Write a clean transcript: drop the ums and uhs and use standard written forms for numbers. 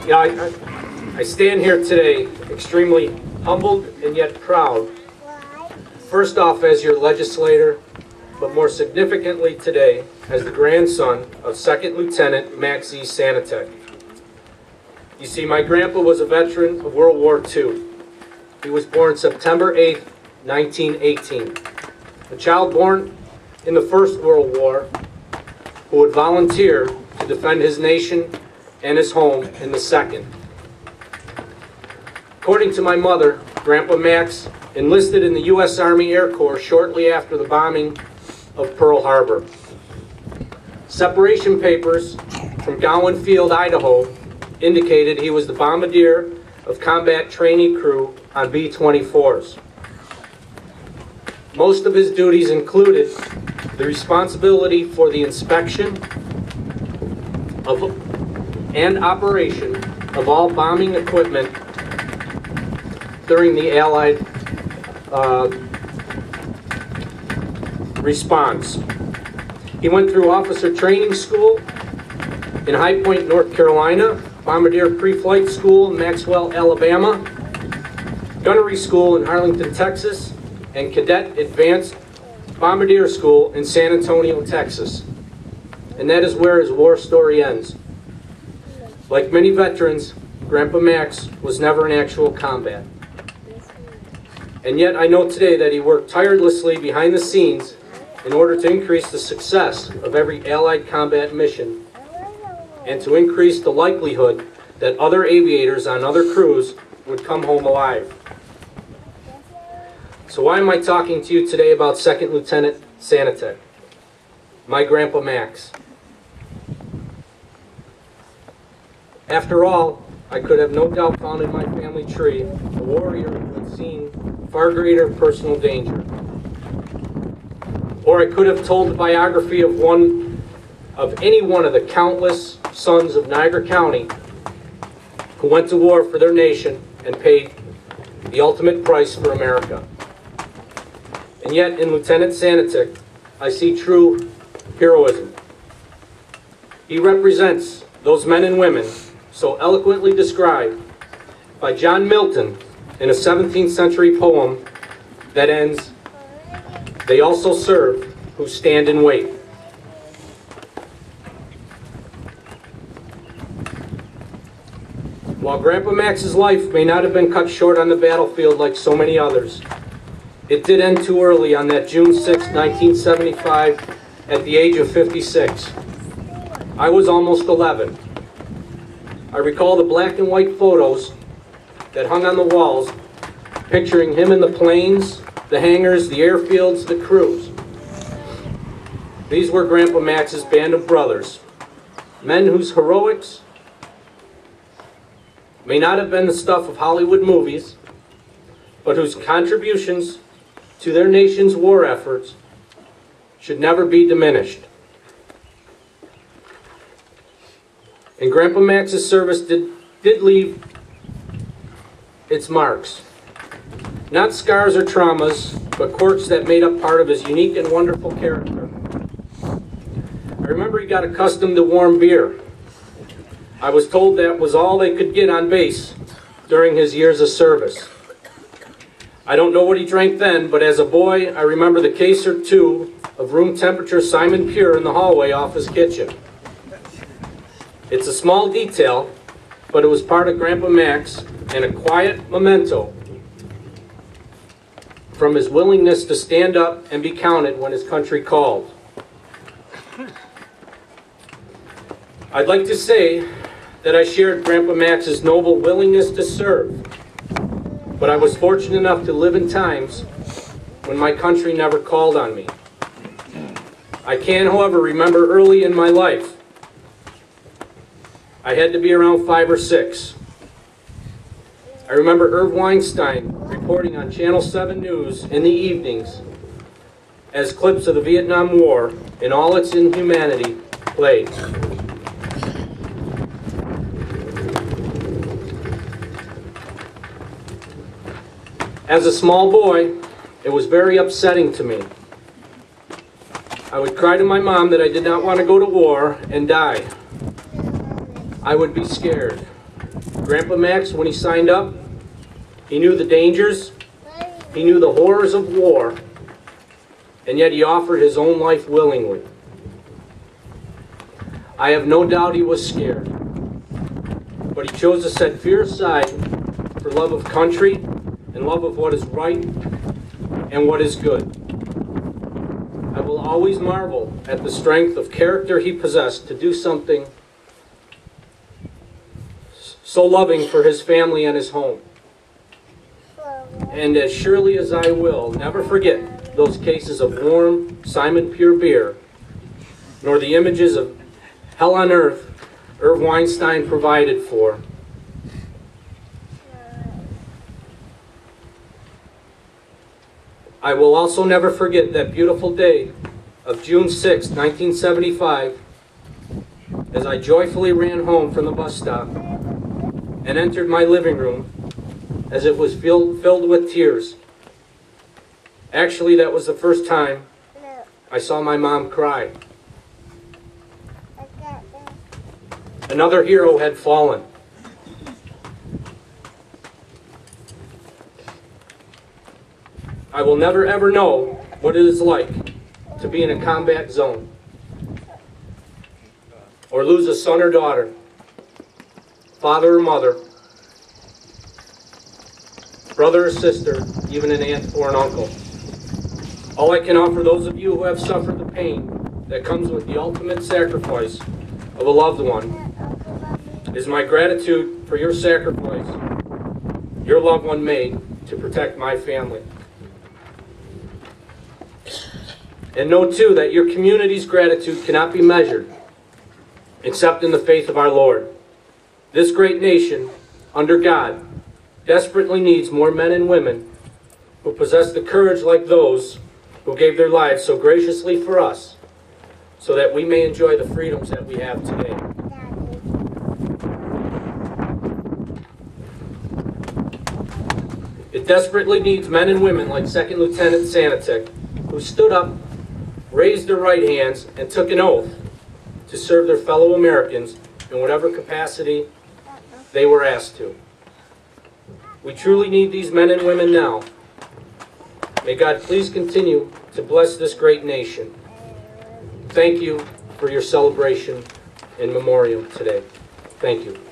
Yeah, I stand here today extremely humbled and yet proud. First off, as your legislator, but more significantly today, as the grandson of 2nd Lieutenant Max E. Sanetick. You see, my grandpa was a veteran of World War II. He was born September 8, 1918. A child born in the First World War who would volunteer to defend his nation and his home in the Second. According to my mother, Grandpa Max enlisted in the U.S. Army Air Corps shortly after the bombing of Pearl Harbor. Separation papers from Gowan Field, Idaho, indicated he was the bombardier of combat trainee crew on B-24s. Most of his duties included the responsibility for the inspection of and operation of all bombing equipment during the Allied response. He went through officer training school in High Point, North Carolina, Bombardier Pre-Flight School in Maxwell, Alabama, Gunnery School in Arlington, Texas, and Cadet Advanced Bombardier School in San Antonio, Texas. And that is where his war story ends. Like many veterans, Grandpa Max was never in actual combat. And yet I know today that he worked tirelessly behind the scenes in order to increase the success of every Allied combat mission and to increase the likelihood that other aviators on other crews would come home alive. So why am I talking to you today about 2nd Lieutenant Sanetick, my Grandpa Max? After all, I could have no doubt found in my family tree a warrior who had seen far greater personal danger. Or I could have told the biography of any one of the countless sons of Niagara County who went to war for their nation and paid the ultimate price for America. And yet in Lieutenant Sanetick, I see true heroism. He represents those men and women so eloquently described by John Milton in a 17th century poem that ends, "They also serve who stand and wait." While Grandpa Max's life may not have been cut short on the battlefield like so many others, it did end too early on that June 6, 1975, at the age of 56. I was almost 11. I recall the black and white photos that hung on the walls, picturing him in the planes, the hangars, the airfields, the crews. These were Grandpa Max's band of brothers, men whose heroics may not have been the stuff of Hollywood movies, but whose contributions to their nation's war efforts should never be diminished. And Grandpa Max's service did leave its marks. Not scars or traumas, but quirks that made up part of his unique and wonderful character. I remember he got accustomed to warm beer. I was told that was all they could get on base during his years of service. I don't know what he drank then, but as a boy, I remember the case or two of room temperature Simon Pure in the hallway off his kitchen. It's a small detail, but it was part of Grandpa Max and a quiet memento from his willingness to stand up and be counted when his country called. I'd like to say that I shared Grandpa Max's noble willingness to serve, but I was fortunate enough to live in times when my country never called on me. I can, however, remember early in my life, I had to be around 5 or 6. I remember Irv Weinstein reporting on Channel 7 News in the evenings as clips of the Vietnam War in all its inhumanity played. As a small boy, it was very upsetting to me. I would cry to my mom that I did not want to go to war and die. I would be scared. Grandpa Max, when he signed up, he knew the dangers, he knew the horrors of war, and yet he offered his own life willingly. I have no doubt he was scared, but he chose to set fear aside for love of country and love of what is right and what is good. I will always marvel at the strength of character he possessed to do something so loving for his family and his home. And as surely as I will never forget those cases of warm Simon Pure beer, nor the images of hell on earth Irv Weinstein provided for. I will also never forget that beautiful day of June 6, 1975, as I joyfully ran home from the bus stop and entered my living room as it was filled with tears. Actually, that was the first time I saw my mom cry. Another hero had fallen. I will never ever know what it is like to be in a combat zone, or lose a son or daughter, father or mother, brother or sister, even an aunt or an uncle. All I can offer those of you who have suffered the pain that comes with the ultimate sacrifice of a loved one is my gratitude for your sacrifice your loved one made to protect my family. And know too that your community's gratitude cannot be measured except in the faith of our Lord. This great nation, under God, desperately needs more men and women who possess the courage like those who gave their lives so graciously for us, so that we may enjoy the freedoms that we have today. It desperately needs men and women like Second Lieutenant Sanetick, who stood up, raised their right hands, and took an oath to serve their fellow Americans in whatever capacity they were asked to. We truly need these men and women now. May God please continue to bless this great nation. Thank you for your celebration in memoriam today. Thank you.